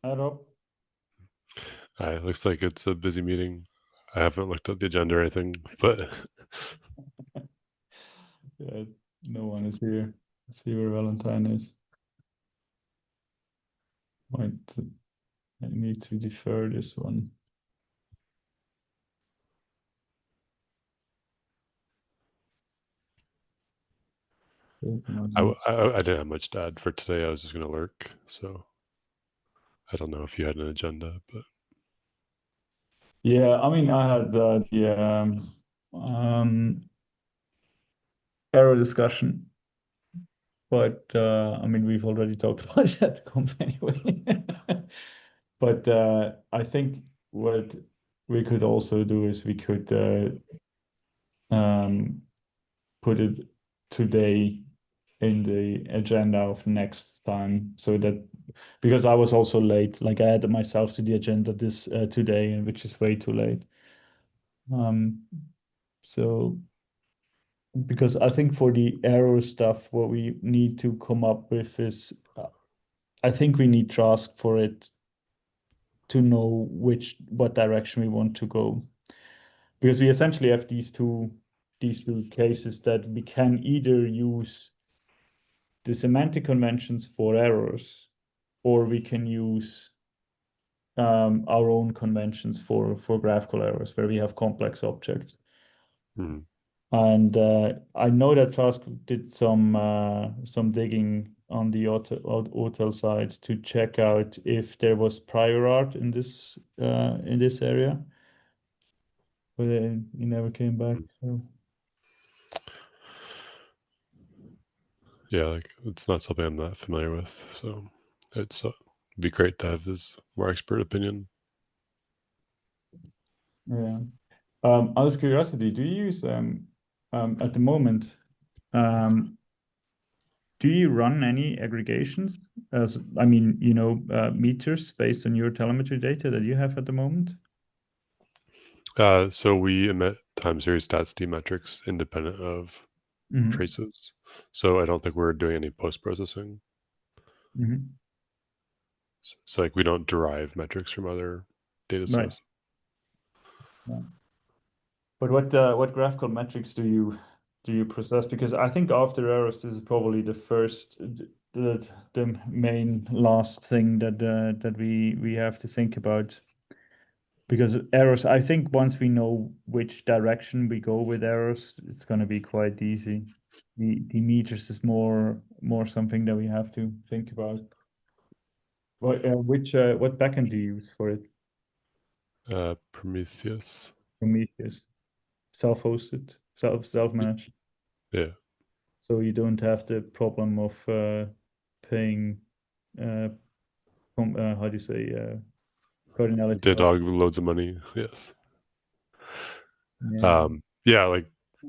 Hi, Rob. Hi, looks like it's a busy meeting. I haven't looked at the agenda or anything, but Yeah, no one is here. Let's see where Valentine is. Might I need to defer this one. I didn't have much to add for today. I was just going to lurk, so I don't know if you had an agenda, but Yeah, I mean, I had the um, arrow discussion, but I mean, we've already talked about that comp anyway. But I think what we could also do is we could um, put it today in the agenda of next time so that because I was also late, like I added myself to the agenda this today, and which is way too late. Um, so because I think for the arrow stuff, what we need to come up with is I think we need Trask for it to know what direction we want to go. Because we essentially have these two cases that we can either use the semantic conventions for errors, or we can use our own conventions for graphical errors where we have complex objects. mhm. And I know that Trask did some digging on the OTel side to check out if there was prior art in this area, but he never came back. So Yeah, like it's not something I'm that familiar with, so it'd be great to have his more expert opinion. yeah. Out of curiosity, do you use at the moment? Um, Do you run any aggregations as, I mean, meters based on your telemetry data that you have at the moment? So we emit time series stats D metrics independent of Hmm. traces, so I don't think we're doing any post processing. Hmm. So like we don't derive metrics from other data Right. sources. Yeah. But what graphical metrics do you process? Because I think after errors, this is probably the main last thing that we have to think about. Because errors, I think once we know which direction we go with errors, it's going to be quite easy. The meters is more something that we have to think about. What backend do you use for it? Prometheus. Prometheus, self-hosted, self-managed, Yeah. so you don't have the problem of paying uh, how do you say cardinality cost. Datadog loads of money. Yes. Yeah. Yeah, like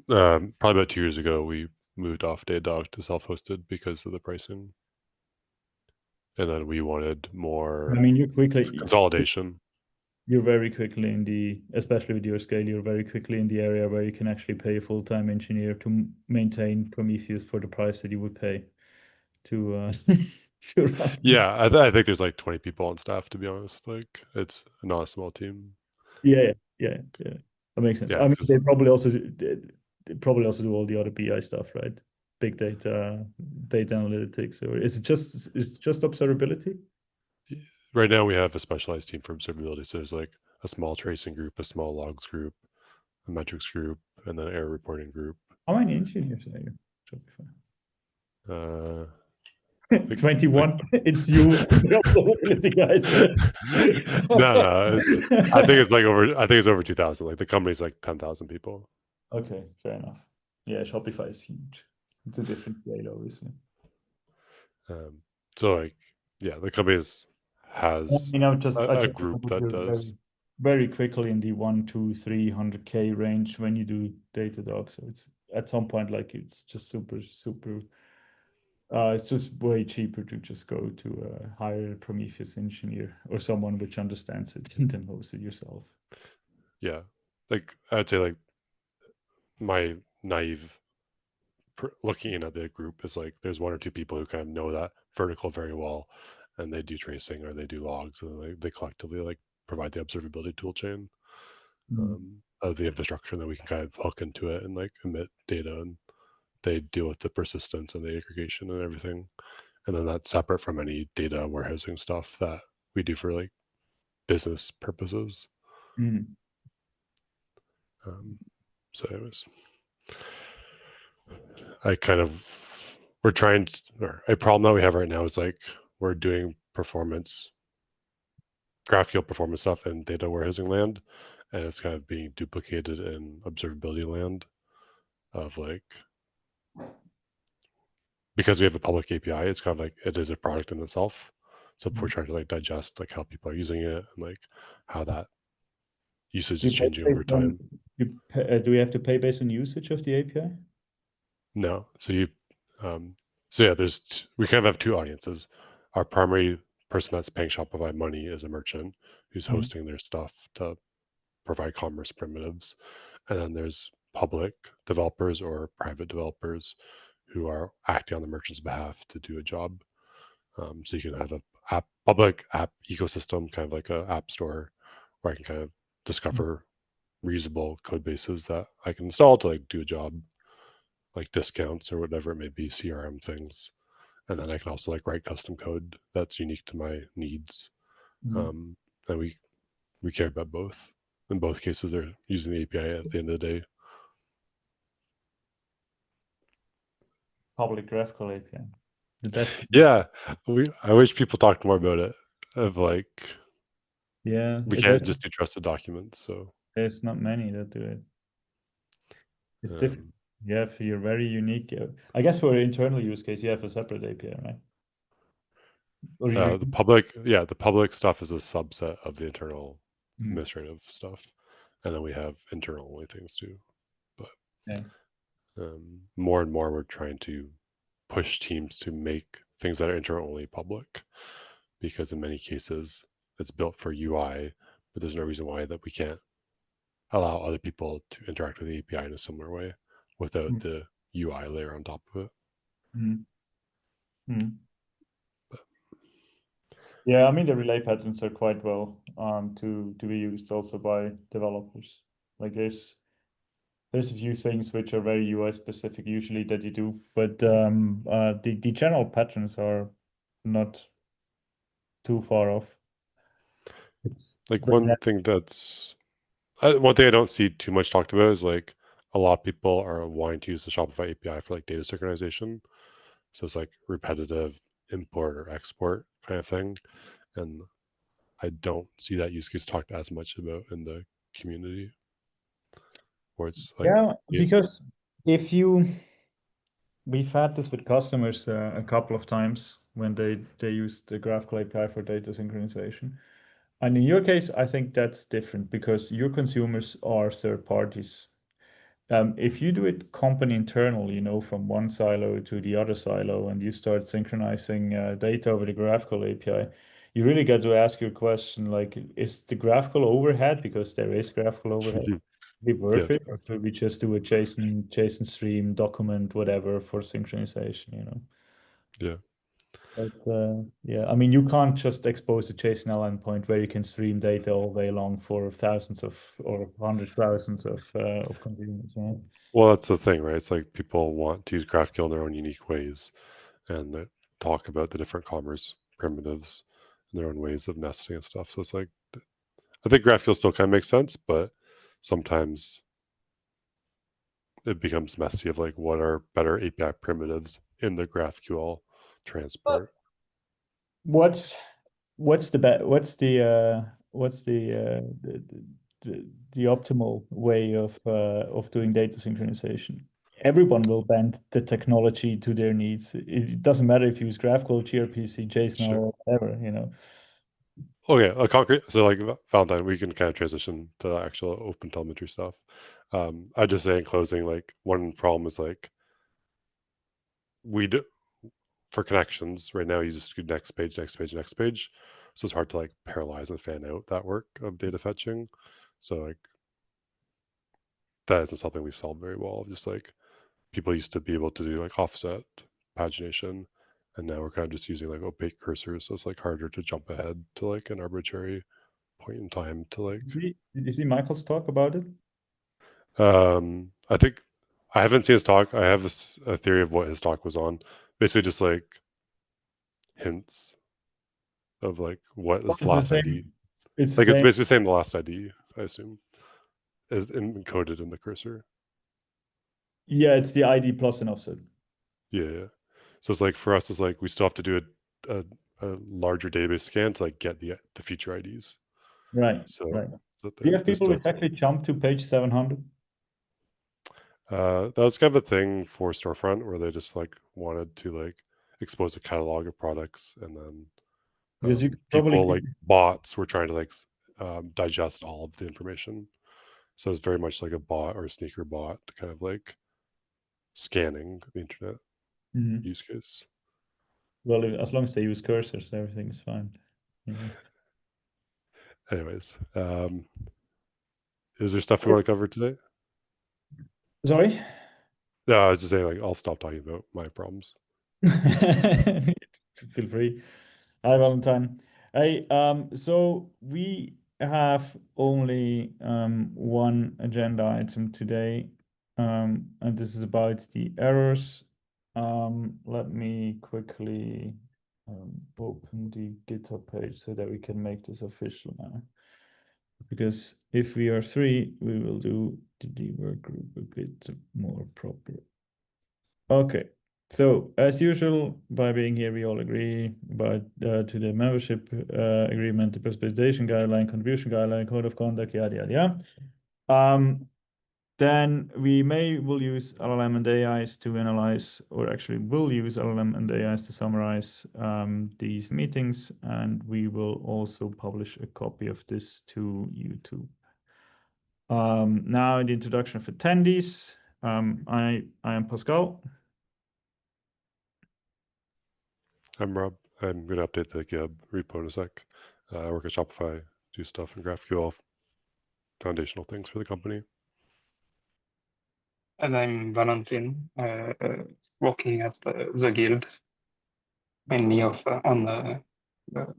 probably about 2 years ago, we moved off Datadog to self-hosted because of the pricing, and then we wanted I more mean, consolidation. you're very quickly in especially with your scale, you're very quickly in the area where you can actually pay a full-time engineer to maintain Prometheus for the price that you would pay to to run. Yeah, I think there's like 20 people on staff. To be honest, like it's not a small team. Yeah, yeah, yeah. That makes sense. Yeah, I mean, 'cause they probably also do all the other BI stuff, right? Big data, data analytics, or is it just observability? right now we have a specialized team for observability. So there's like a small tracing group, a small logs group, a metrics group, and then an error reporting group. How many engineers are you? Uh, I Shopify. think 21. It's you and the observability guys, no, no. I think right? it's like over. I think it's over 2,000. Like the company's like 10,000 people. Okay, fair enough. Yeah, Shopify is huge. It's a different scale, obviously. So like, yeah, the company I has mean, I just a know group that that you're does. very quickly in the 1, 2, 300K range when you do Datadog. So it's at some point like it's just super. It's just way cheaper to just go to hire a Prometheus engineer or someone which understands it than host it yourself. Yeah, like I'd say like my naive looking in at the group is like there's one or two people who kind of know that vertical very well, and they do tracing or they do logs, and they collectively like provide the observability tool chain of the infrastructure, and then we can kind of hook into it and like emit data, and they deal with the persistence and the aggregation and everything. And then that's separate from any data warehousing stuff that we do for like business purposes. Mm. So anyways, I kind of, we're trying to, or a problem that we have right now is like we're doing GraphQL performance stuff in data warehousing land, and it's kind of being duplicated in observability land of like, because we have a public API, it's kind of like it is a product in itself. So if we're trying to like digest like how people are using it and like how that usage Do is you pay changing over based on, time. do we have to pay based on usage of the API? No. So yeah, we kind of have two audiences. Our primary person that's paying Shopify money is a merchant who's Mm. hosting their stuff to provide commerce primitives. And then there's public developers or private developers who are acting on the merchant's behalf to do a job. So you can have a public app ecosystem, kind of like an app store, where I can kind of discover reusable code bases that I can install to like do a job, like discounts or whatever it may be, CRM things. And then I can also like write custom code that's unique to my needs. Mm. And we care about both. In both cases, they're using the API at the end of the day. Public graphical API. The best. Yeah, I wish people talked more about it. Of like, Yeah, we can't just do trusted documents. So there's not many that do it. It's different. um, You have your very unique. I guess for internal use case, you have a separate API, right? Or you. the public stuff is a subset of the internal Mm. administrative stuff, and then we have internal only things too. But Yeah. more and more, we're trying to push teams to make things that are internal only public, because in many cases it's built for UI, but there's no reason why that we can't allow other people to interact with the API in a similar way without Mm. the UI layer on top of it. Mm. Mm. Yeah, I mean the relay patterns are quite well to be used also by developers. Like there's a few things which are very UI specific usually that you do, but the general patterns are not too far off. It's Like but yeah, one thing I don't see too much talked about is like a lot of people are wanting to use the Shopify API for like data synchronization. So it's like repetitive import or export kind of thing. And I don't see that use case talked as much about in the community, where it's like, yeah, yeah, because if you we've had this with customers a couple of times when they use the GraphQL API for data synchronization. And in your case, I think that's different because your consumers are third parties. If you do it company internal, from one silo to the other silo, and you start synchronizing data over the GraphQL API, you really got to ask your question like, is the GraphQL overhead, because there is GraphQL overhead, be yeah, worth it, or could we just do a JSON stream document, whatever, for synchronization? yeah. But yeah, I mean, you can't just expose a JSON-L endpoint where you can stream data all day long for thousands of or hundred thousands of consumers. Well, that's the thing, right? It's like people want to use GraphQL in their own unique ways, and they talk about the different commerce primitives and their own ways of nesting and stuff. So it's like, I think GraphQL still kind of makes sense, but sometimes it becomes messy of like what are better API primitives in the GraphQL transport. What's what's the the optimal way of doing data synchronization? Everyone will bend the technology to their needs. It doesn't matter if you use GraphQL, gRPC, JSON, Sure. or whatever. Okay, a concrete. So like Valentine, we can kind of transition to the actual open telemetry stuff. I just say in closing, like one problem is like we do for connections right now. You just do next page, next page, next page. So it's hard to like parallelize and fan out that work of data fetching. So like that isn't something we've solved very well. Just like people used to be able to do like offset pagination, And now we're kind of just using like opaque cursors, so it's like harder to jump ahead to like an arbitrary point in time to like. Did you see Michael's talk about it? I think I haven't seen his talk. I have a theory of what his talk was on. Basically, just like hints of like what is the It's the last ID. same. It's the Like it's same. basically saying the last ID, I assume, is encoded in the cursor. Yeah, it's the ID plus an offset. Yeah, yeah. So it's like for us, it's like we still have to do a, a larger database scan to like get the feature IDs. Right, So, right. so Do you have there's people still which actually jump to page 700? that was kind of a thing for Storefront where they just like wanted to like expose a catalog of products, and then Because you could people probably, like bots were trying to like digest all of the information. So it's very much like a bot or a sneaker bot, kind of like scanning the internet Mhm. use case. Well, as long as they use cursors, everything's fine. Yeah. Anyways, is there stuff we want to cover today? Sorry? No, I was just saying like I'll stop talking about my problems. Feel free. Hi, Valentine. Hey, so we have only one agenda item today, and this is about the errors. Let me quickly open the GitHub page so that we can make this official now. Because if we are three, we will do the debug group a bit more proper. Okay, so as usual, by being here, we all agree about to the membership agreement, the participation guideline, contribution guideline, code of conduct, yada yada yada. Then we will use LLM and AIs to analyze, or actually will use LLM and AIs to summarize these meetings, and we will also publish a copy of this to YouTube. Now, in the introduction of attendees, I am Pascal. I'm Rob. I'm going to update the GitHub repo in a sec. I work at Shopify, do stuff in GraphQL, foundational things for the company. And I'm Valentin, working at the Guild, mainly on the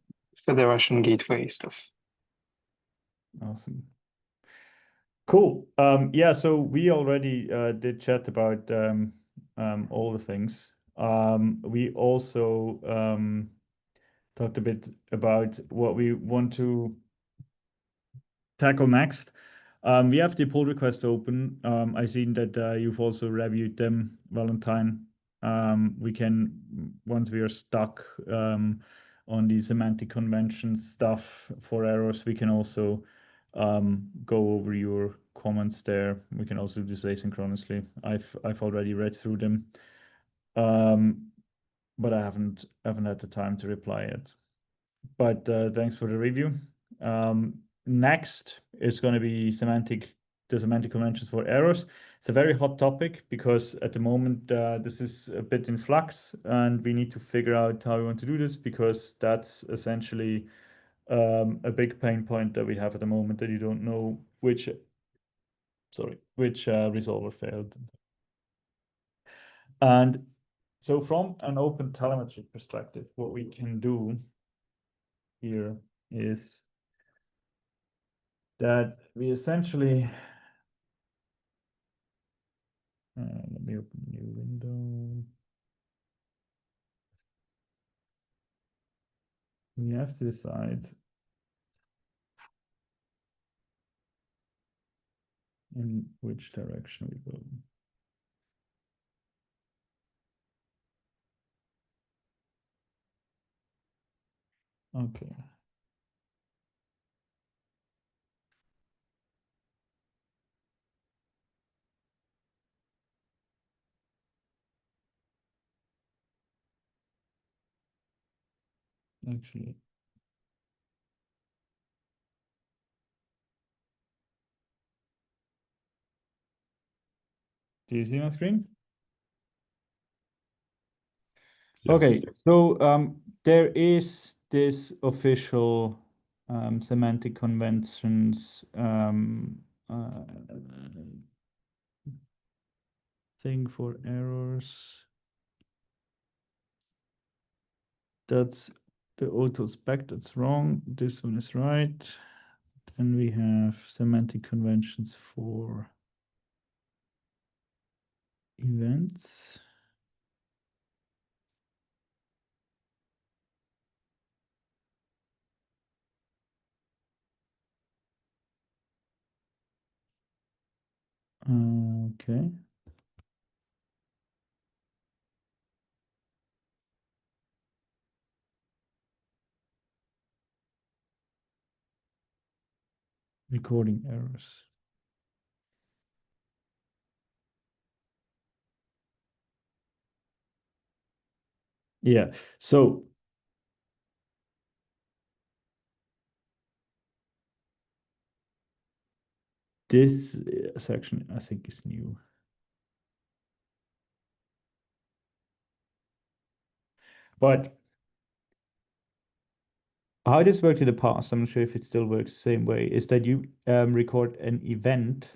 Federation Gateway stuff. Awesome. Cool. Yeah, so we already did chat about all the things. We also talked a bit about what we want to tackle next. We have the pull requests open. I've seen that you've also reviewed them, Valentine. We can, once we are stuck on the semantic convention stuff for errors, we can also go over your comments there. We can also do this asynchronously. I've already read through them, but I haven't had the time to reply yet. But thanks for the review. Next is going to be the semantic conventions for errors. It's a very hot topic because at the moment this is a bit in flux, and we need to figure out how we want to do this because that's essentially a big pain point that we have at the moment, that you don't know which resolver failed. And so from an open telemetry perspective, what we can do here is that we essentially, let me open a new window. We have to decide in which direction we go. Okay. Actually, do you see my screen? Yes. Okay, so there is this official semantic conventions thing for errors. That's the OTel spec. That's wrong. This one is right. Then we have semantic conventions for events. Okay. Recording errors. Yeah. So this section, I think, is new. But how this worked in the past, I'm not sure if it still works the same way, is that you record an event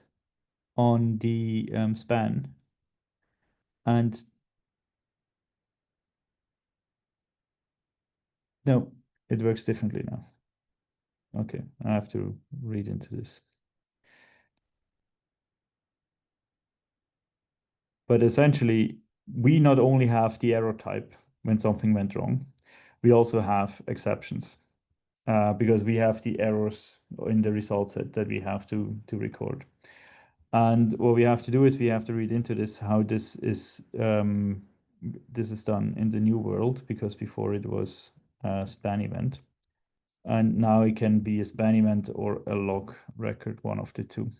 on the span, and no, it works differently now. Okay, I have to read into this. But essentially, we not only have the error type when something went wrong, we also have exceptions because we have the errors in the result set that we have to record. And what we have to do is we have to read into this how this is done in the new world, because before it was a span event. And now it can be a span event or a log record, one of the two.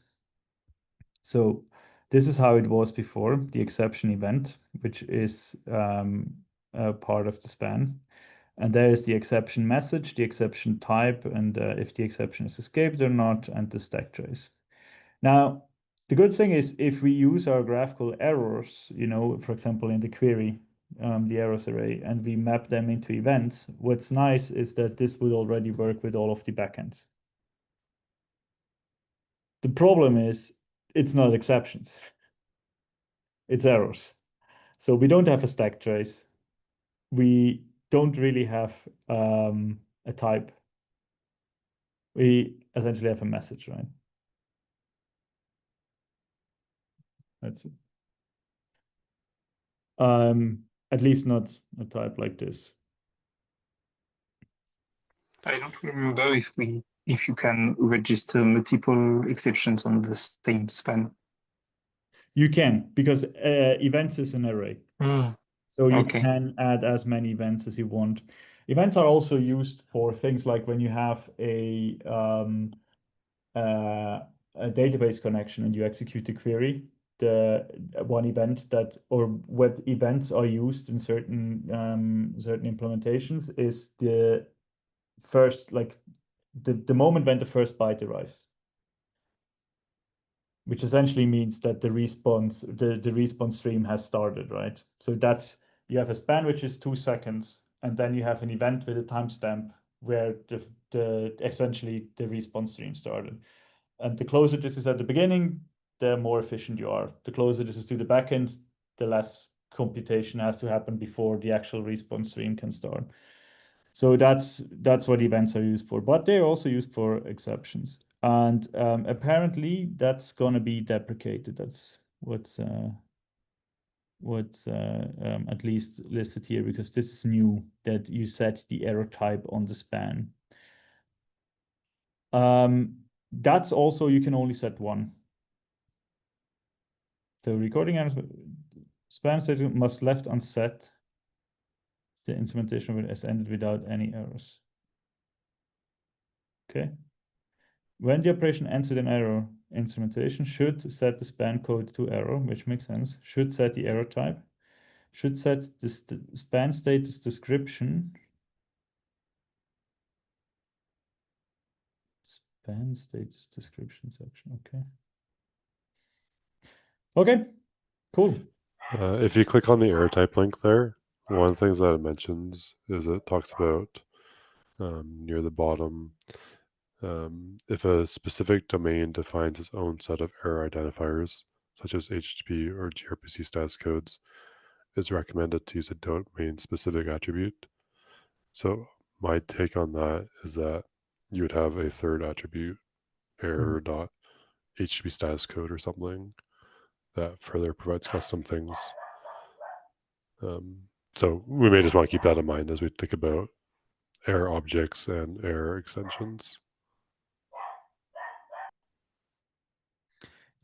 So this is how it was before, the exception event, which is a part of the span. And there is the exception message, the exception type, and if the exception is escaped or not, and the stack trace. Now, the good thing is if we use our graphical errors, for example, in the query, the errors array, and we map them into events, what's nice is that this would already work with all of the backends. The problem is it's not exceptions, it's errors. So we don't have a stack trace. We don't really have a type. We essentially have a message, right? That's it. At least not a type like this. I don't remember if you can register multiple exceptions on the same span. You can, because events is an array. So you Okay. can add as many events as you want. Events are also used for things like when you have a database connection and you execute the query, the one event that, or what events are used in certain implementations is the first, like the moment when the first byte arrives, which essentially means that the response stream has started, right? So that's, you have a span which is 2 seconds, and then you have an event with a timestamp where the essentially the response stream started. And the closer this is at the beginning, the more efficient you are. The closer this is to the backend, the less computation has to happen before the actual response stream can start. So that's what events are used for, but they're also used for exceptions. And apparently that's going to be deprecated. That's what's at least listed here, because this is new, that you set the error type on the span. That's also, you can only set one. The recording error span statement must left unset. The instrumentation has ended without any errors. Okay. When the operation ends with an error, instrumentation should set the span code to error, which makes sense. Should set the error type. Should set the span status description. Span status description section. Okay. Okay. Cool. If you click on the error type link there, one of the things that it mentions is it talks about near the bottom, if a specific domain defines its own set of error identifiers, such as HTTP or gRPC status codes, it's recommended to use a domain-specific attribute. So my take on that is that you would have a third attribute, error dot HTTP status code or something that further provides custom things. So we may just want to keep that in mind as we think about error objects and error extensions.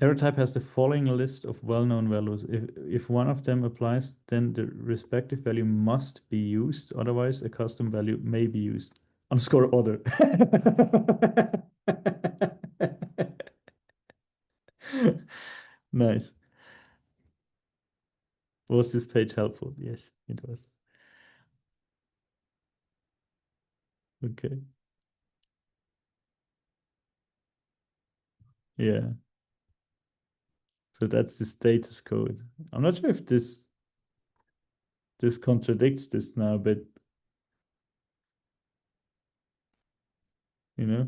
Error type has the following list of well-known values. If one of them applies, then the respective value must be used. Otherwise, a custom value may be used. Underscore other. Nice. Was this page helpful? Yes, it was. Okay. Yeah. So that's the status code. I'm not sure if this contradicts this now, but you know.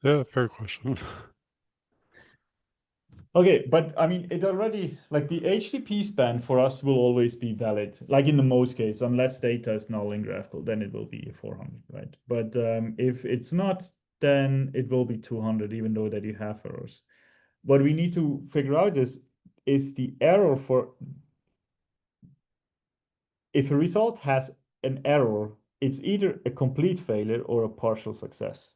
Yeah, fair question. Okay, but I mean, it already, like the HTTP span for us will always be valid, like in the most case, unless data is null in GraphQL, then it will be 400, right? But if it's not, then it will be 200, even though that you have errors. What we need to figure out is the error for, if a result has an error, it's either a complete failure or a partial success.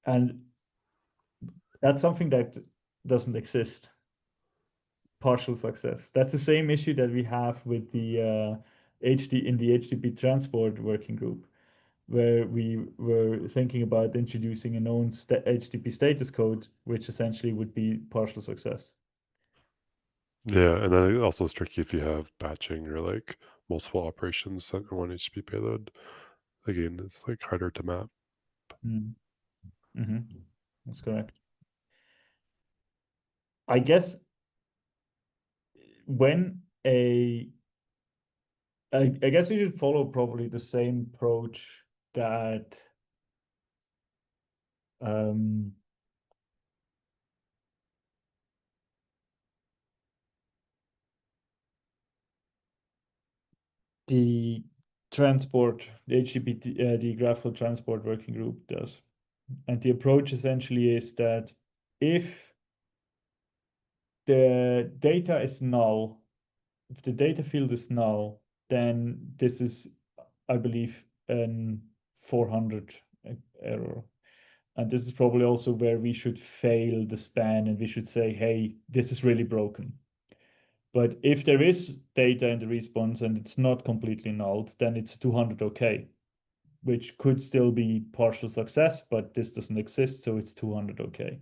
And that's something that doesn't exist. Partial success. That's the same issue that we have with the HTTP transport working group, where we were thinking about introducing a known HTTP status code, which essentially would be partial success. Yeah, and then it also is tricky if you have batching or like multiple operations sent in one HTTP payload. Again, it's like harder to map. That's correct. I guess when I guess we should follow probably the same approach that the the graphical transport working group does. And the approach essentially is that if the data is null, if the data field is null, then this is, I believe, an 400 error. And this is probably also where we should fail the span and we should say, hey, this is really broken. But if there is data in the response and it's not completely nulled, then it's 200 okay, which could still be partial success, but this doesn't exist, so it's 200 okay.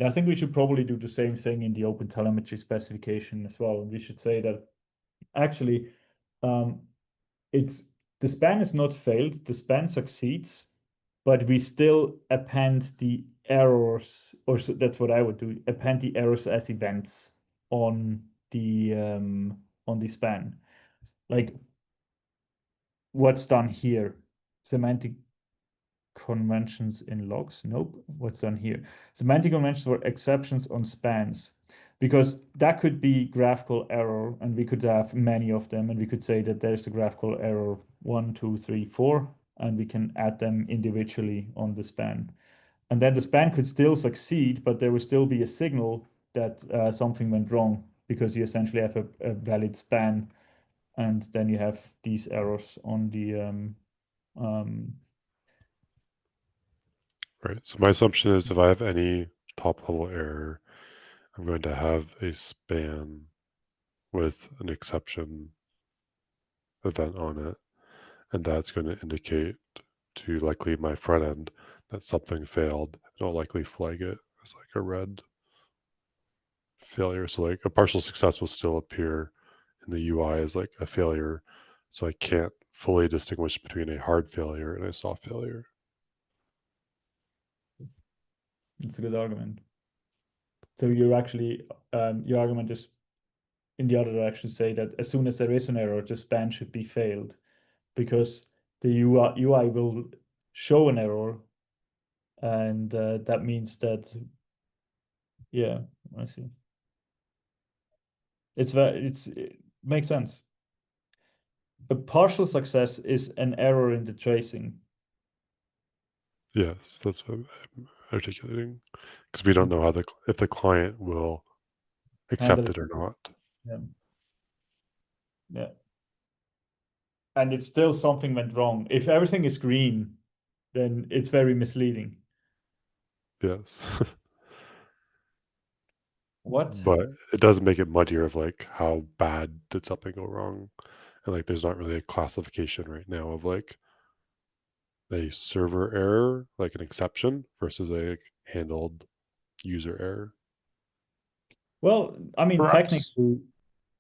And I think we should probably do the same thing in the OpenTelemetry specification as well. We should say that actually it's the span is not failed, the span succeeds, but we still append the errors, or so that's what I would do, append the errors as events on the span. Like what's done here? Semantic conventions in logs? Nope. What's done here? Semantic conventions for exceptions on spans. Because that could be graphical error, and we could have many of them, and we could say that there's a graphical error 1, 2, 3, 4, and we can add them individually on the span. And then the span could still succeed, but there will still be a signal that something went wrong because you essentially have a valid span, and then you have these errors on the Right. So my assumption is if I have any top level error, I'm going to have a span with an exception event on it. And that's going to indicate to likely my front end that something failed. It'll likely flag it as like a red failure. So like a partial success will still appear in the UI as like a failure. So I can't fully distinguish between a hard failure and a soft failure. it's a good argument. So you're actually your argument is in the other direction, say that as soon as there is an error, the span should be failed because the UI will show an error, and that means that, yeah, I see. It makes sense. a partial success is an error in the tracing. Yes, that's what I'm articulating, because we don't know how if the client will accept it or not. Yeah. Yeah. And it's still something went wrong. If everything is green, then it's very misleading. Yes. What? But it does make it muddier of like how bad did something go wrong. And like there's not really a classification right now of like a server error, like an exception, versus a handled user error. Well, I mean, Perhaps, technically,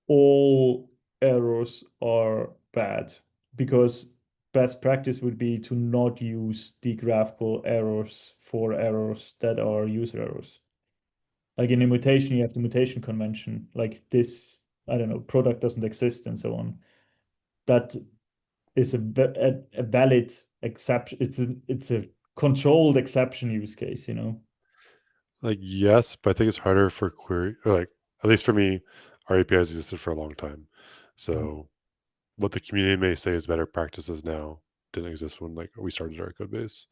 all errors are bad because best practice would be to not use the graphical errors for errors that are user errors. Like in a mutation, you have the mutation convention, like this, I don't know, product doesn't exist and so on. That is a valid exception. It's a controlled exception use case, you know. Like yes, but I think it's harder for query, or like at least for me, our APIs existed for a long time. Yeah. So what the community may say is better practices now didn't exist when like we started our code base.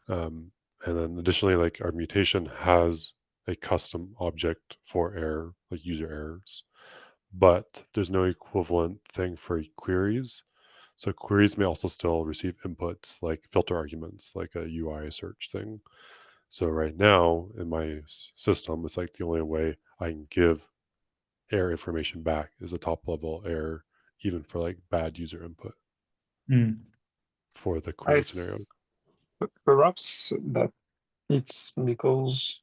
And then additionally, like our mutation has a custom object for error, like user errors, but there's no equivalent thing for queries. So queries may also still receive inputs like filter arguments, like a UI search thing. So right now in my system, it's like the only way I can give error information back is a top level error, even for like bad user input Mm. for the I query scenario. s- perhaps that it's because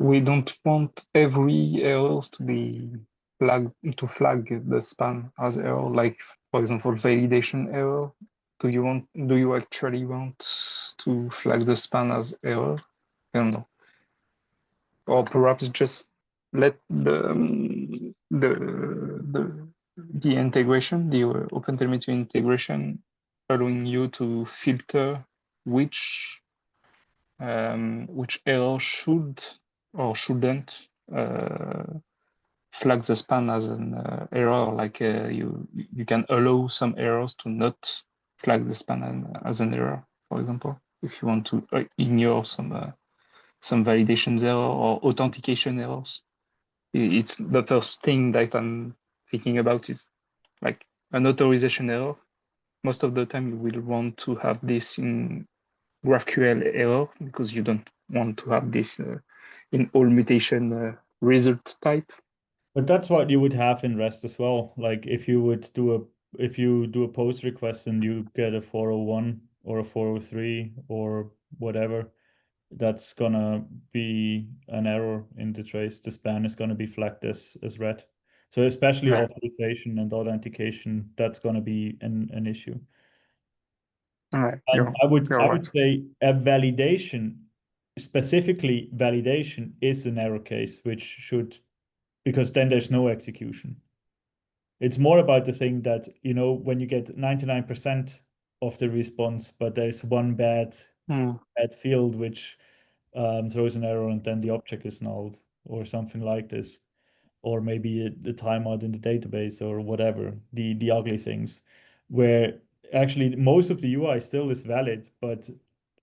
we don't want every errors to be flag the span as error. Like for example, validation error. Do you actually want to flag the span as error? I don't know. Or perhaps just let the integration, the OpenTelemetry integration, allowing you to filter which error should or shouldn't flag the span as an error. Like you can allow some errors to not flag the span as an error, for example, if you want to ignore some validations error or authentication errors. It's the first thing that I'm thinking about is like an authorization error. Most of the time, you will want to have this in GraphQL error because you don't want to have this in all mutation result type. But that's what you would have in REST as well. Like if you do a post request and you get a 401 or a 403 or whatever, that's gonna be an error in the trace. The span is gonna be flagged as red. So especially Right, authorization and authentication, that's gonna be an issue. right. And You're I right. would say a validation, specifically validation, is an error case, which should, because then there's no execution. It's more about the thing that, you know, when you get 99% of the response, but there's one Hmm. bad field which throws an error and then the object is nulled or something like this. Or maybe the timeout in the database or whatever, the ugly things, where actually most of the UI still is valid, but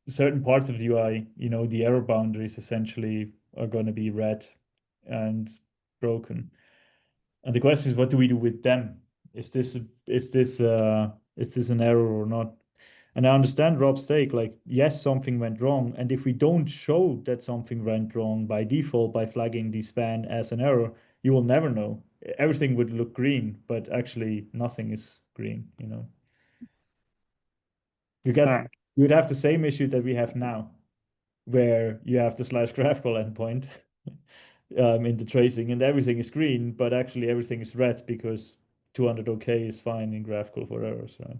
certain parts of the UI, you know, the error boundaries essentially are going to be red and broken. And the question is, what do we do with them? Is this an error or not? And I understand Rob's take, like, yes, something went wrong. And if we don't show that something went wrong by default by flagging the span as an error, you will never know. Everything would look green, but actually nothing is green, you know. You get Right. you would have the same issue that we have now, where you have the slash graphical endpoint in the tracing and everything is green, but actually everything is red because 200 OK is fine in graphical for errors, right?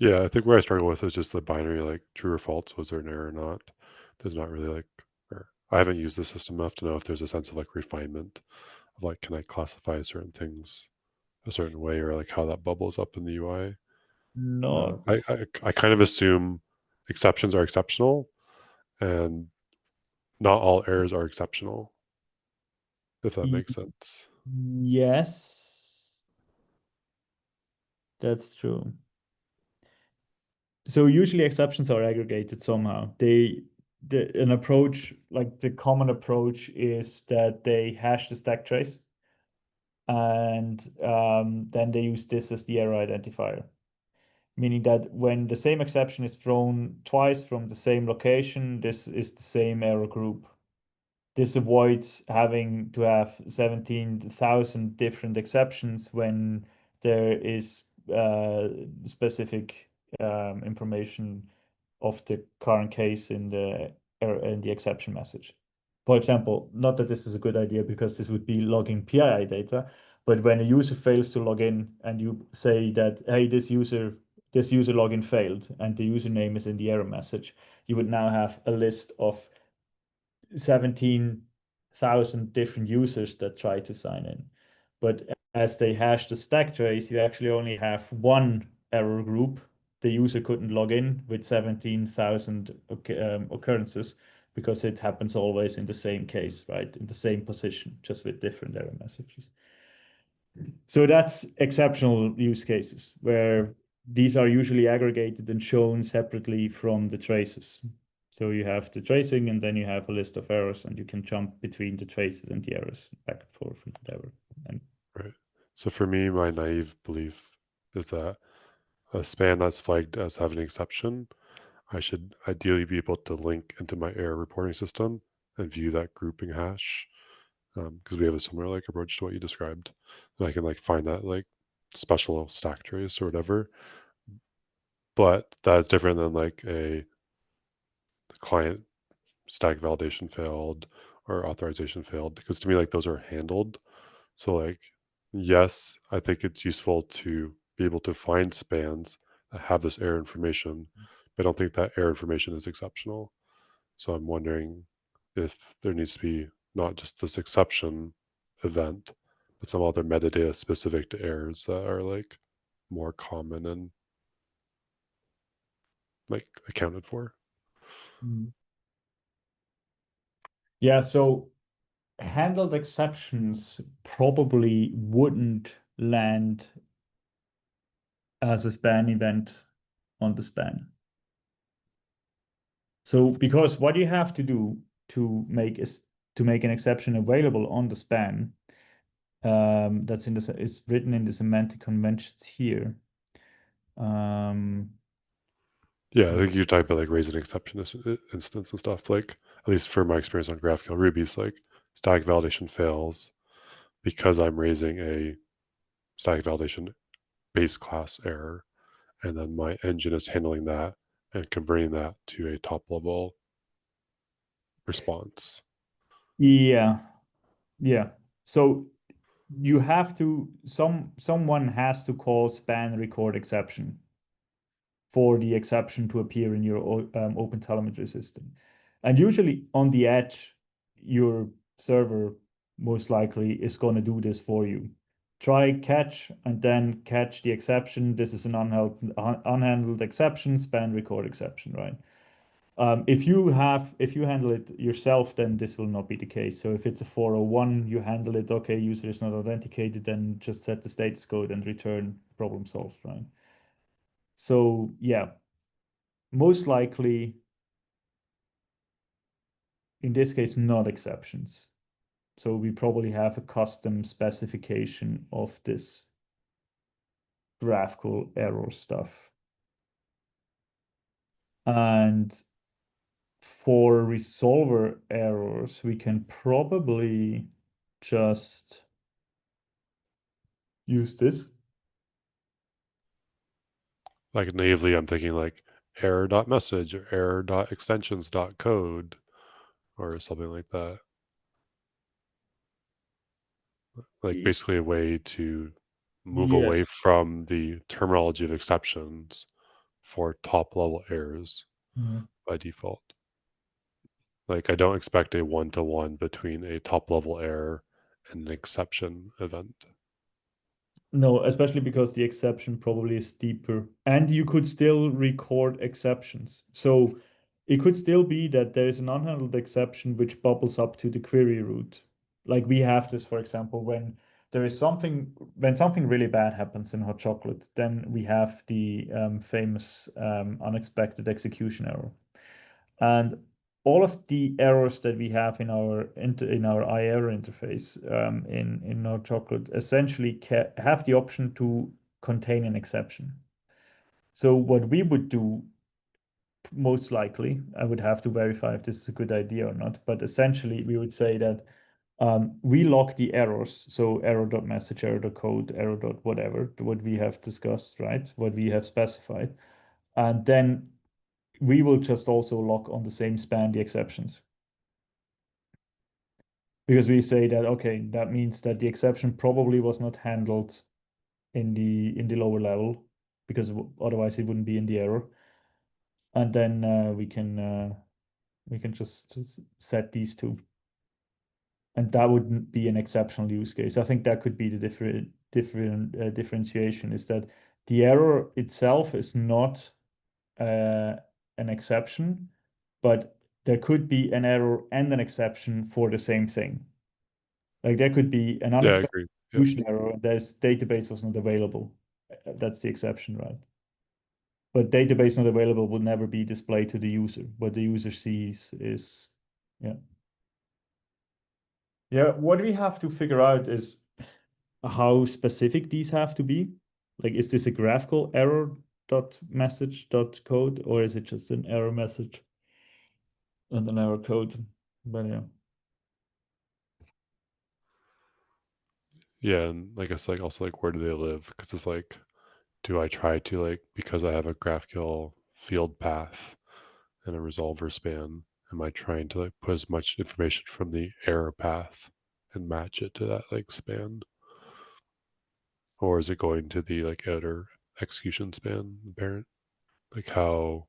Yeah, I think where I struggle with is just the binary, like true or false. Was there an error or not? There's not really like, or I haven't used the system enough to know if there's a sense of like refinement of like, can I classify certain things a certain way or like how that bubbles up in the UI. Not I kind of assume exceptions are exceptional and not all errors are exceptional, if that makes sense. Yes, that's true. So usually exceptions are aggregated somehow. An approach, like the common approach is that they hash the stack trace and then they use this as the error identifier, meaning that when the same exception is thrown twice from the same location, this is the same error group. This avoids having to have 17,000 different exceptions when there is specific information of the current case in the exception message. For example, not that this is a good idea because this would be logging PII data, but when a user fails to log in and you say that, hey, this user login failed and the username is in the error message, you would now have a list of 17,000 different users that try to sign in. But as they hash the stack trace, you actually only have one error group. The user couldn't log in with 17,000 occurrences because it happens always in the same case, right? In the same position, just with different error messages. So that's exceptional use cases where these are usually aggregated and shown separately from the traces. So you have the tracing and then you have a list of errors and you can jump between the traces and the errors back and forth and whatever. And Right. So for me, my naive belief is that a span that's flagged as having an exception, I should ideally be able to link into my error reporting system and view that grouping hash, because we have a similar like approach to what you described. And I can like find that like special stack trace or whatever. But that's different than like a client stack validation failed or authorization failed, because to me like those are handled. So like, yes, I think it's useful to be able to find spans that have this error information, but I don't think that error information is exceptional. So I'm wondering if there needs to be not just this exception event, but some other metadata specific to errors that are like more common and like accounted for. yeah, so handled exceptions probably wouldn't land as a span event on the span. So because what you have to do to make an exception available on the span, that's is written in the semantic conventions here. Yeah, I think you're talking about like raise an exception instance and stuff. Like, at least for my experience on GraphQL Ruby, it's like static validation fails because I'm raising a static validation base class error, and then my engine is handling that and converting that to a top level response. Yeah, yeah. So you have to someone has to call span record exception for the exception to appear in your open telemetry system. And usually on the edge, your server most likely is going to do this for you. Try catch and then catch the exception. This is an unhandled exception, span record exception, right? If you handle it yourself, then this will not be the case. So if it's a 401, you handle it, okay, user is not authenticated, then just set the status code and return problem solved, right? So yeah, most likely in this case, not exceptions. So we probably have a custom specification of this graphical error stuff. And for resolver errors, we can probably just use this. Like naively, I'm thinking like error.message or error.extensions.code or something like that. Like basically a way to move Yeah. away from the terminology of exceptions for top level errors Yeah. by default. Like I don't expect a one-to-one between a top level error and an exception event. No, especially because the exception probably is deeper. And you could still record exceptions. So it could still be that there is an unhandled exception which bubbles up to the query root. Like we have this, for example, there is something when something really bad happens in hot chocolate, then we have the famous unexpected execution error. And all of the errors that we have in our I/error interface in hot chocolate essentially have the option to contain an exception. So what we would do, most likely, I would have to verify if this is a good idea or not, but essentially we would say that we log the errors, so error.message, error.code, error.whatever, what we have discussed, right? What we have specified. And then we will just also log on the same span the exceptions. Because we say that, okay, that means that the exception probably was not handled in the lower level, because otherwise it wouldn't be in the error. And then we can just set these two. And that wouldn't be an exceptional use case. I think that could be the differentiation, is that the error itself is not an exception, but there could be an error and an exception for the same thing. Like there could be an Yeah, I unexpected agree. Yeah. execution error, and this database was not available. That's the exception, right? But database not available would never be displayed to the user. What the user sees is, yeah. Yeah, what we have to figure out is how specific these have to be. Like, is this a graphical error dot message dot code, or is it just an error message and an error code? But yeah. Yeah, and I guess like also like where do they live? Because it's like, do I try to like, because I have a GraphQL field path and a resolver span, am I trying to like put as much information from the error path and match it to that like span? Or is it going to the like outer execution span, the parent? Like how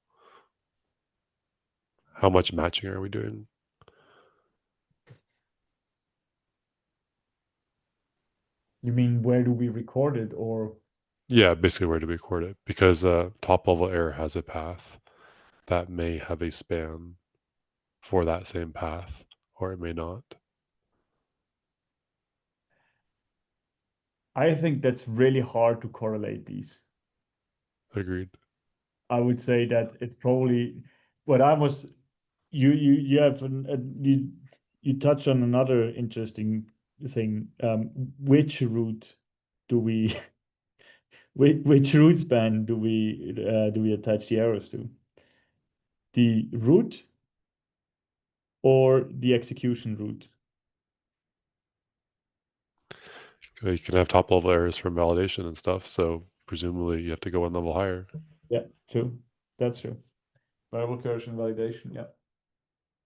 much matching are we doing? You mean where do we record it, or Yeah, basically where do we record it? Because top level error has a path that may have a span for that same path, or it may not. I think that's really hard to correlate these. Agreed. I would say that it's probably what I was you have you touch on another interesting thing. Which route do we which route span do we attach the arrows to? The route or the execution route? You can have top level errors from validation and stuff, so presumably you have to go one level higher. Yeah, true. That's true. Variable coercion validation, yeah.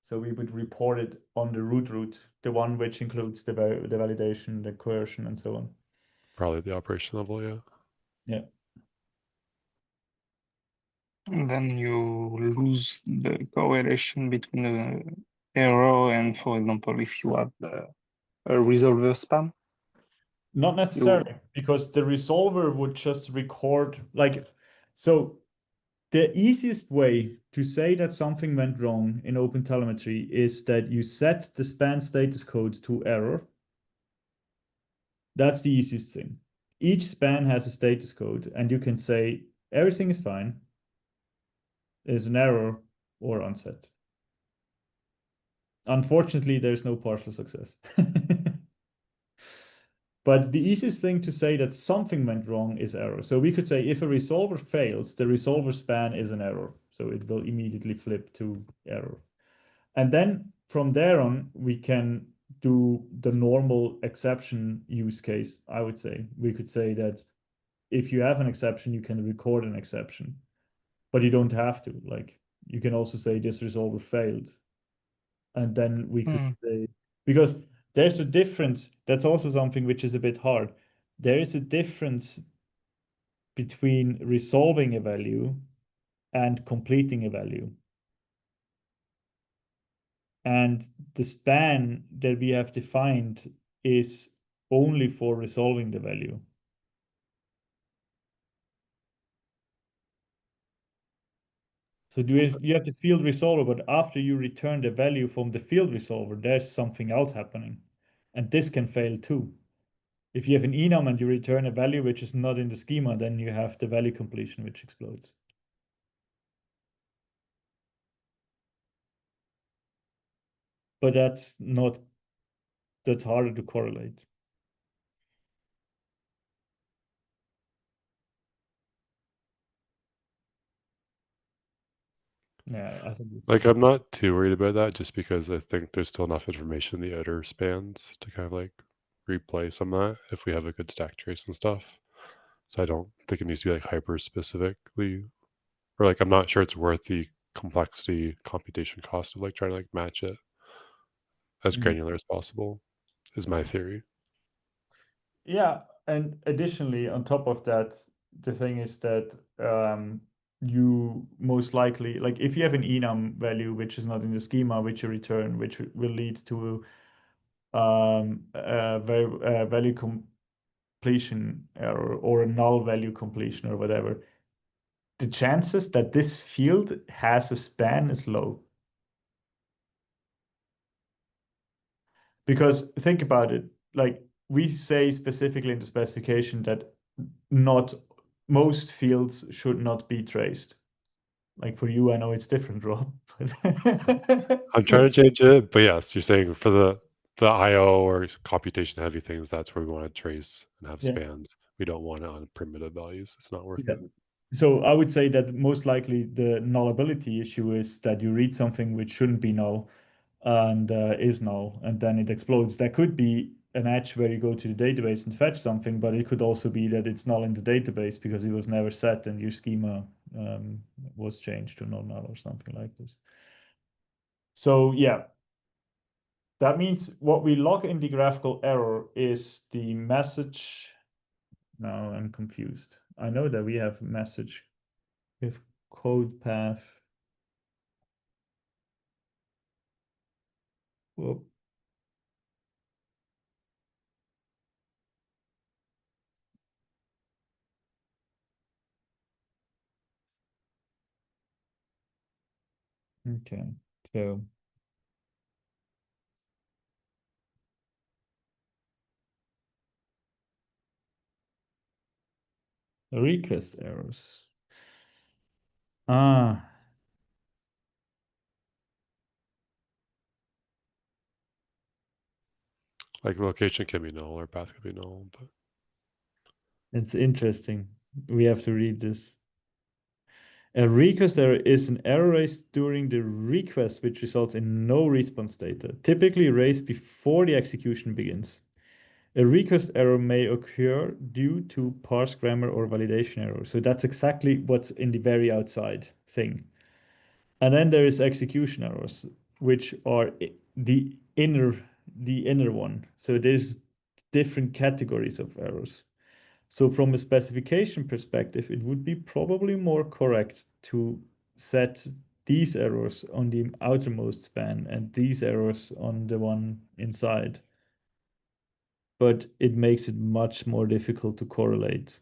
So we would report it on the route, the one which includes the validation, the coercion, and so on. Probably at the operation level, yeah. Yeah. And then you lose the correlation between the error and, for example, if you have a resolver span. Not necessarily, because the resolver would just record, like, so the easiest way to say that something went wrong in OpenTelemetry is that you set the span status code to error. That's the easiest thing. Each span has a status code, and you can say everything is fine, there's an error, or unset. Unfortunately, there's no partial success. But the easiest thing to say that something went wrong is error. So we could say if a resolver fails, the resolver span is an error. So it will immediately flip to error. And then from there on, we can do the normal exception use case, I would say. We could say that if you have an exception, you can record an exception, but you don't have to. Like, you can also say this resolver failed. And then we could say, because there's a difference. That's also something which is a bit hard. There is a difference between resolving a value and completing a value. And the span that we have defined is only for resolving the value. So you have the field resolver, but after you return the value from the field resolver, there's something else happening. And this can fail too. If you have an enum and you return a value which is not in the schema, then you have the value completion which explodes. But that's harder to correlate. Yeah, I think Like, I'm not too worried about that just because I think there's still enough information in the outer spans to kind of like replay some of that if we have a good stack trace and stuff. So I don't think it needs to be like hyper specifically, or like I'm not sure it's worth the complexity computation cost of like trying to like match it as granular as possible, is my theory. Yeah, and additionally, on top of that, the thing is that you most likely, like if you have an enum value which is not in the schema, which you return, which will lead to a value completion error or a null value completion or whatever, the chances that this field has a span is low. Because think about it, like we say specifically in the specification that not most fields should not be traced. Like for you, I know it's different, Rob. I'm trying to change it, but yes, you're saying for the IO or computation heavy things, that's where we want to trace and have Yeah. spans. We don't want it on primitive values. It's not worth Yeah. it. So I would say that most likely the nullability issue is that you read something which shouldn't be null and is null, and then it explodes. That could be an edge where you go to the database and fetch something, but it could also be that it's null in the database because it was never set and your schema was changed to non-null or something like this. So yeah, that means what we log in the graphical error is the message. Now I'm confused. I know that we have message with code path. Whoop. Okay, so request errors. Ah, Like location can be null or path can be null, but it's interesting. We have to read this. A request error is an error raised during the request which results in no response data, typically raised before the execution begins. A request error may occur due to parse grammar or validation error. So that's exactly what's in the very outside thing. And then there is execution errors, which are the inner one. So there's different categories of errors. So from a specification perspective, it would be probably more correct to set these errors on the outermost span and these errors on the one inside. But it makes it much more difficult to correlate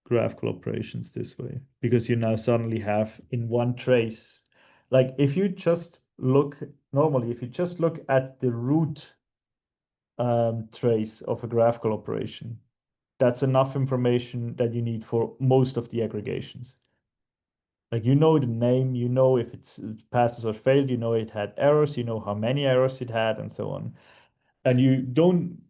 graphical operations this way because you now suddenly have in one trace. Like if you just look normally, if you just look at the root trace of a graphical operation, that's enough information that you need for most of the aggregations. Like you know the name, you know if it passes or failed, you know it had errors, you know how many errors it had, and so on. And you don't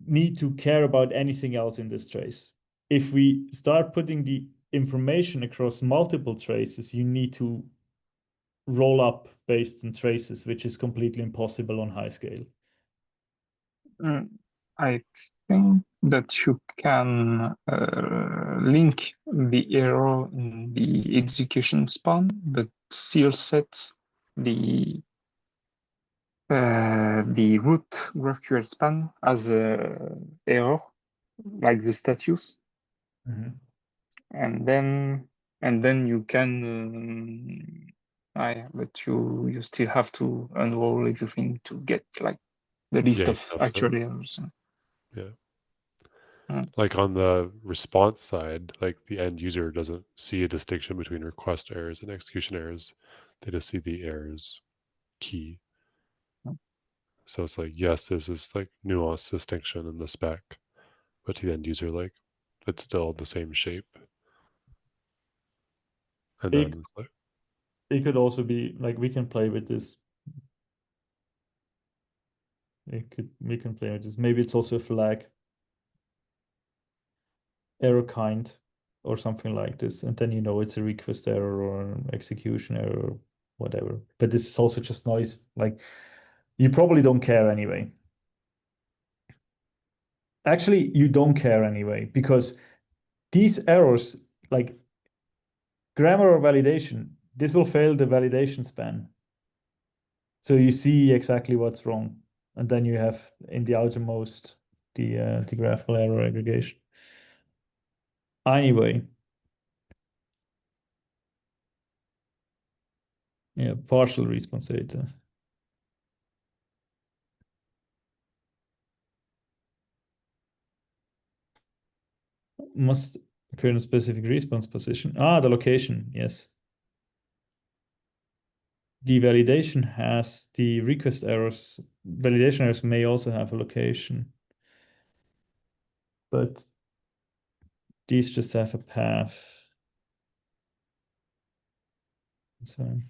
need to care about anything else in this trace. If we start putting the information across multiple traces, you need to roll up based on traces, which is completely impossible on high scale. I think that you can link the error in the execution span, but still set the root GraphQL span as a error, like the status, and then you can. But you still have to unroll everything to get like the list yeah, of actual errors. yeah. Mm. Like on the response side, like the end user doesn't see a distinction between request errors and execution errors. They just see the errors key. So it's like, yes, there's this like nuanced distinction in the spec, but to the end user, like it's still the same shape. And It, then it's like, it could also be like we can play with this. We can play with this. Maybe it's also a flag error kind or something like this, and then you know it's a request error or an execution error or whatever. But this is also just noise. Like you probably don't care anyway. Actually, you don't care anyway because these errors, like grammar or validation, this will fail the validation span. So you see exactly what's wrong, and then you have in the outermost the graphical error aggregation. Anyway, yeah, partial response data. Must occur in a specific response position. Ah, the location, yes. The validation has the request errors. Validation errors may also have a location, but these just have a path. So,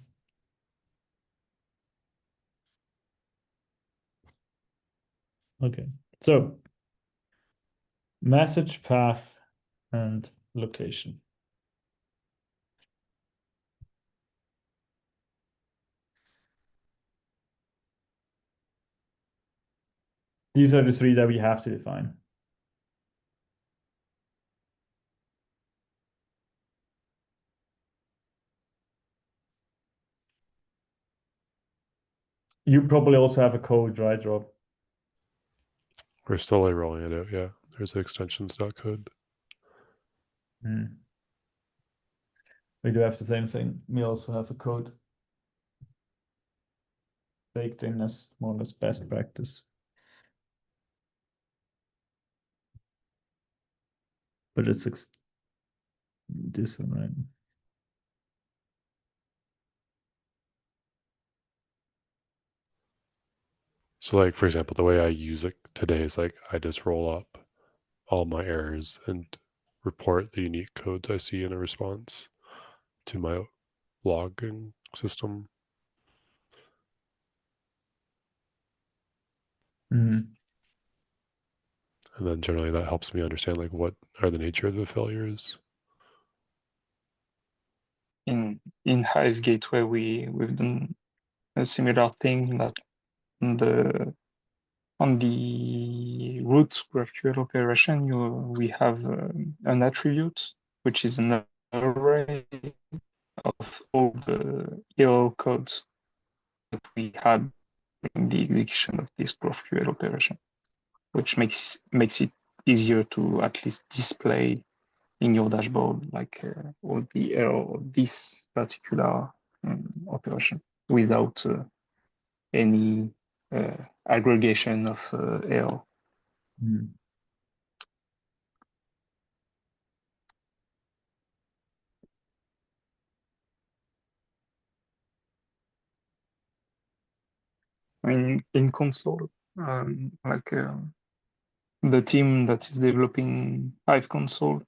okay. So message path and location. These are the three that we have to define. You probably also have a code, right, Rob? we're slowly rolling it out. Yeah, there's extensions.code. We do have the same thing. We also have a code baked in as more or less best practice. But it's this one, right? So like, for example, the way I use it today is like, I just roll up all my errors and report the unique codes I see in a response to my logging system. Mm. And then generally that helps me understand like what are the nature of the failures. In Hive Gateway, we've done a similar thing that on the root GraphQL operation, we have an attribute which is an array of all the error codes that we had in the execution of this GraphQL operation, which makes it easier to at least display in your dashboard like all the error of this particular operation without any aggregation of error. Mm. In console, the team that is developing Hive console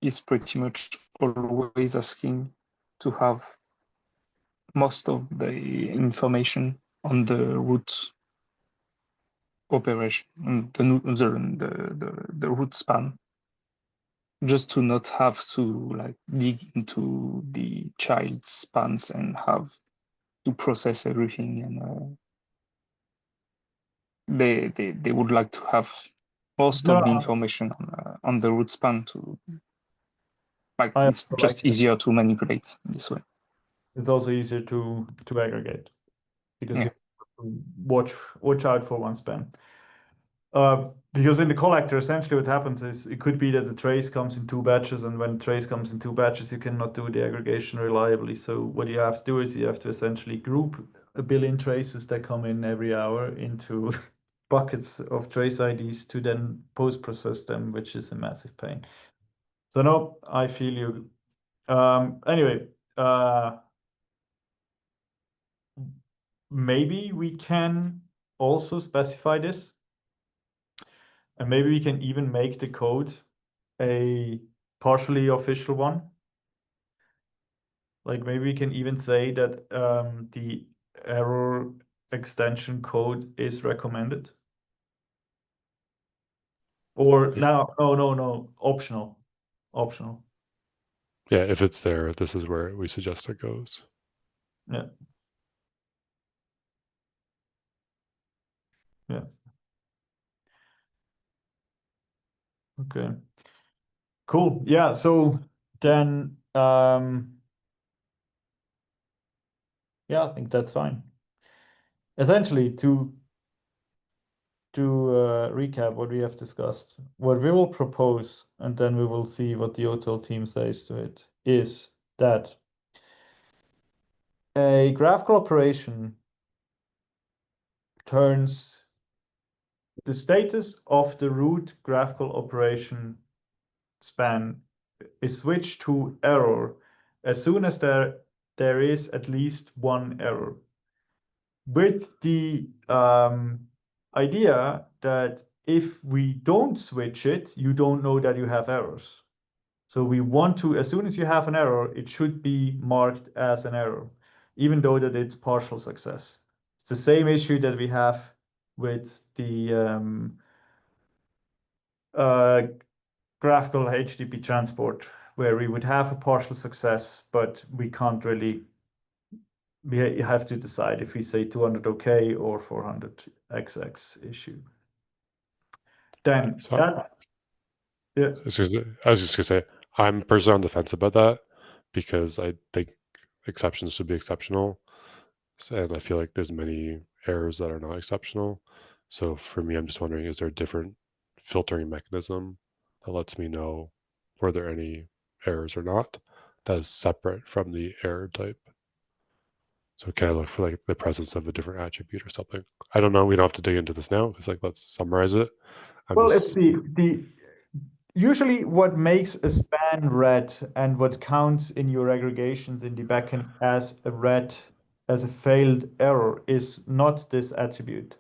is pretty much always asking to have most of the information on the root operation, the root span, just to not have to like dig into the child spans and have to process everything. And they would like to have most of the No, information on the root span to like I it's also like just it. easier to manipulate this way. It's also easier to aggregate because you Yeah. have to watch out for one span. Because in the collector, essentially what happens is it could be that the trace comes in two batches, and when trace comes in two batches, you cannot do the aggregation reliably. So what you have to do is you have to essentially group a billion traces that come in every hour into buckets of trace IDs to then post-process them, which is a massive pain. So no, I feel you. Anyway, maybe we can also specify this. And maybe we can even make the code a partially official one. Like maybe we can even say that the error extension code is recommended. Or no, optional. Optional. Yeah, if it's there, this is where we suggest it goes. Yeah. Yeah. Okay. Cool. Yeah. So then, yeah, I think that's fine. Essentially, to recap what we have discussed, what we will propose, and then we will see what the OTel team says to it, is that a graphical operation turns the status of the root graphical operation span is switched to error as soon as there is at least one error, with the idea that if we don't switch it, you don't know that you have errors. So we want to, as soon as you have an error, it should be marked as an error, even though that it's partial success. It's the same issue that we have with the graphical HTTP transport, where we would have a partial success, but we can't really, we have to decide if we say 200 OK or 400 XX issue. Then So that's, yeah. I was just gonna say, I'm personally on the fence about that because I think exceptions should be exceptional. And I feel like there's many errors that are not exceptional. So for me, I'm just wondering, is there a different filtering mechanism that lets me know were there any errors or not that is separate from the error type? So can I look for like the presence of a different attribute or something? I don't know. We don't have to dig into this now because like let's summarize it. I'm Well, it's just the usually what makes a span red and what counts in your aggregations in the backend as a red, as a failed error is not this attribute.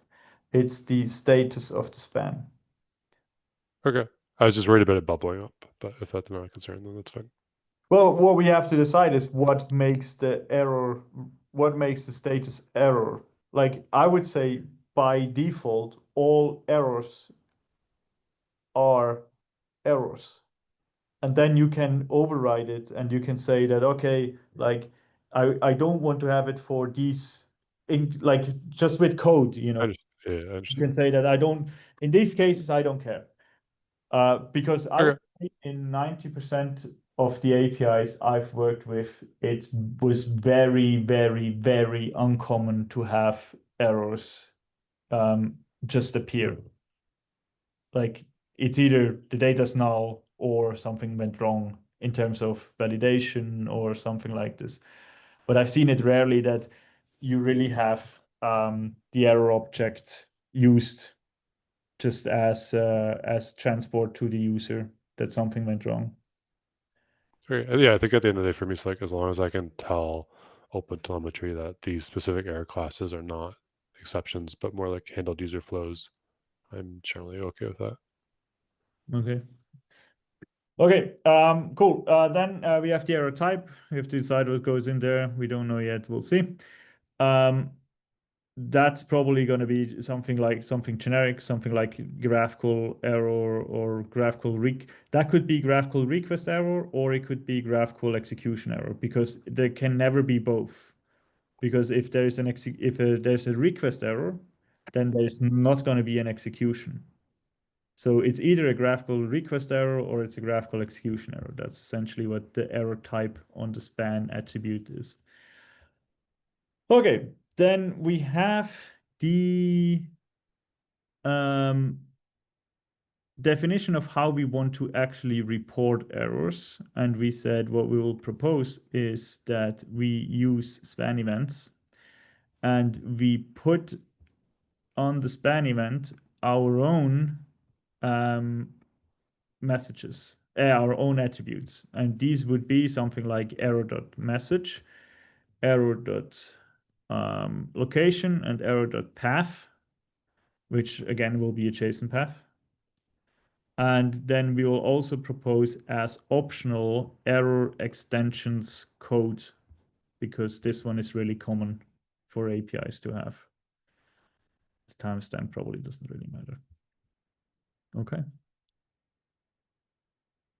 It's the status of the span. okay. I was just worried about it bubbling up, but if that's not a concern, then that's fine. Well, what we have to decide is what makes the error, what makes the status error. Like I would say by default, all errors are errors. And then you can override it and you can say that, okay, like I don't want to have it for these in like just with code, you know. Yeah, I You understand. can say that I don't, in these cases, I don't care. Because I would Okay. say in 90% of the APIs I've worked with, it was very, very, very uncommon to have errors just appear. Like it's either the data's null or something went wrong in terms of validation or something like this. But I've seen it rarely that you really have the error object used just as transport to the user that something went wrong. Okay. Yeah, I think at the end of the day, for me, it's like as long as I can tell open telemetry that these specific error classes are not exceptions, but more like handled user flows, I'm generally okay with that. Okay. Okay, cool. Then we have the error type. We have to decide what goes in there. We don't know yet. We'll see. That's probably going to be something like something generic, something like graphical error or graphical that could be graphical request error or it could be graphical execution error because there can never be both. Because if there's there's a request error, then there's not going to be an execution. So it's either a graphical request error or it's a graphical execution error. That's essentially what the error type on the span attribute is. Okay, then we have the definition of how we want to actually report errors. And we said what we will propose is that we use span events and we put on the span event our own messages, our own attributes. And these would be something like error.message, error.location, and error.path, which again will be a JSON path. And then we will also propose as optional error extensions code, because this one is really common for APIs to have. The timestamp probably doesn't really matter. Okay.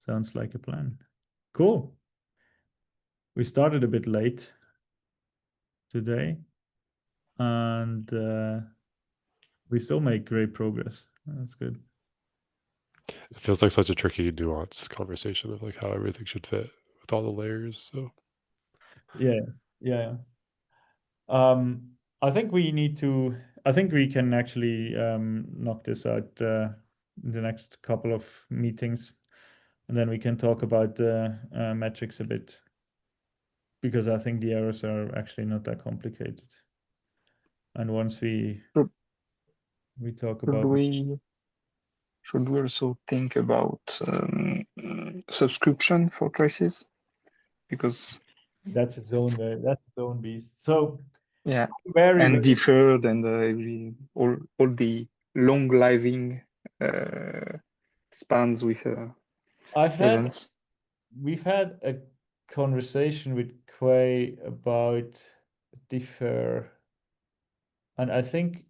Sounds like a plan. Cool. We started a bit late today, and we still make great progress. That's good. It feels like such a tricky, nuanced conversation of like how everything should fit with all the layers. So Yeah. I think we need to. I think we can actually knock this out in the next couple of meetings, and then we can talk about the metrics a bit, because I think the errors are actually not that complicated. And once we talk Should about we should we also think about subscription for traces? Because that's its own beast. So yeah, very, and very deferred and all the long living spans with I've had events. we've had a conversation with Quay about defer, and I think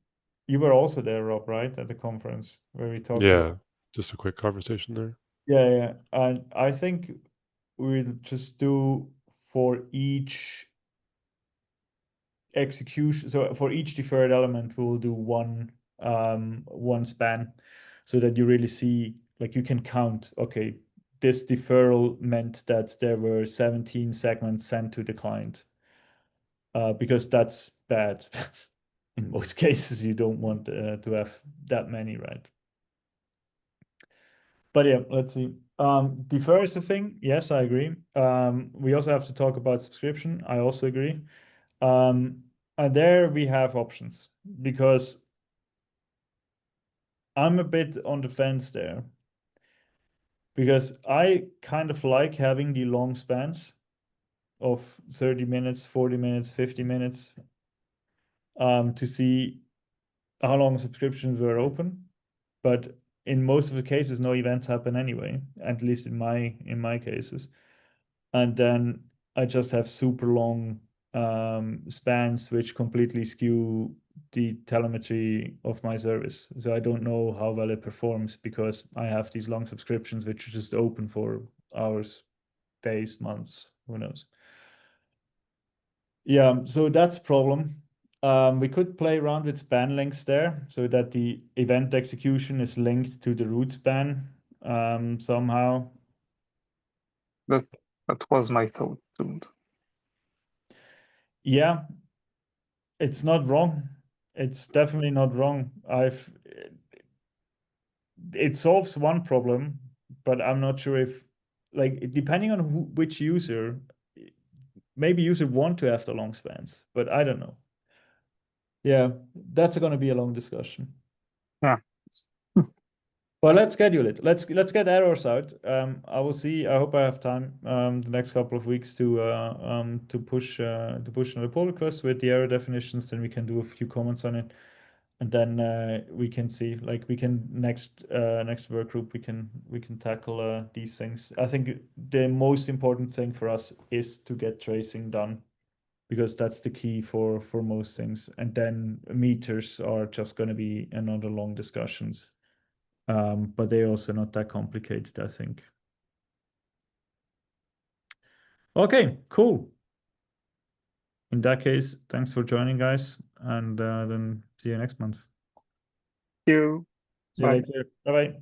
you were also there, Rob, right, at the conference where we talked about. yeah, just a quick conversation there. Yeah, and I think we'll just do for each execution. So for each deferred element, we'll do one span, so that you really see, like, you can count. Okay, this deferral meant that there were 17 segments sent to the client, because that's bad. In most cases, you don't want to have that many, right? But yeah, let's see. Defer is a thing. Yes, I agree. We also have to talk about subscription. I also agree. And there we have options, because I'm a bit on the fence there, because I kind of like having the long spans of 30 minutes, 40 minutes, 50 minutes, to see how long subscriptions were open. But in most of the cases, no events happen anyway, at least in my cases. And then I just have super long spans, which completely skew the telemetry of my service. So I don't know how well it performs, because I have these long subscriptions which are just open for hours, days, months, who knows. Yeah, so that's a problem. We could play around with span links there, so that the event execution is linked to the root span somehow. That was my thought, dude. Yeah, it's not wrong. It's definitely not wrong. It solves one problem, but I'm not sure if, like, depending on which user, maybe user want to have the long spans, but I don't know. Yeah, that's going to be a long discussion. Yeah. But let's schedule it. Let's get errors out. I will see. I hope I have time the next couple of weeks to push another pull request with the error definitions. Then we can do a few comments on it, and then we can see, like, we can next work group we can tackle these things. I think the most important thing for us is to get tracing done, because that's the key for most things. And then meters are just going to be another long discussions. But they're also not that complicated, I think. Okay, cool. In that case, thanks for joining, guys, and then see you next month. Thank you. See you Bye. later. Bye bye.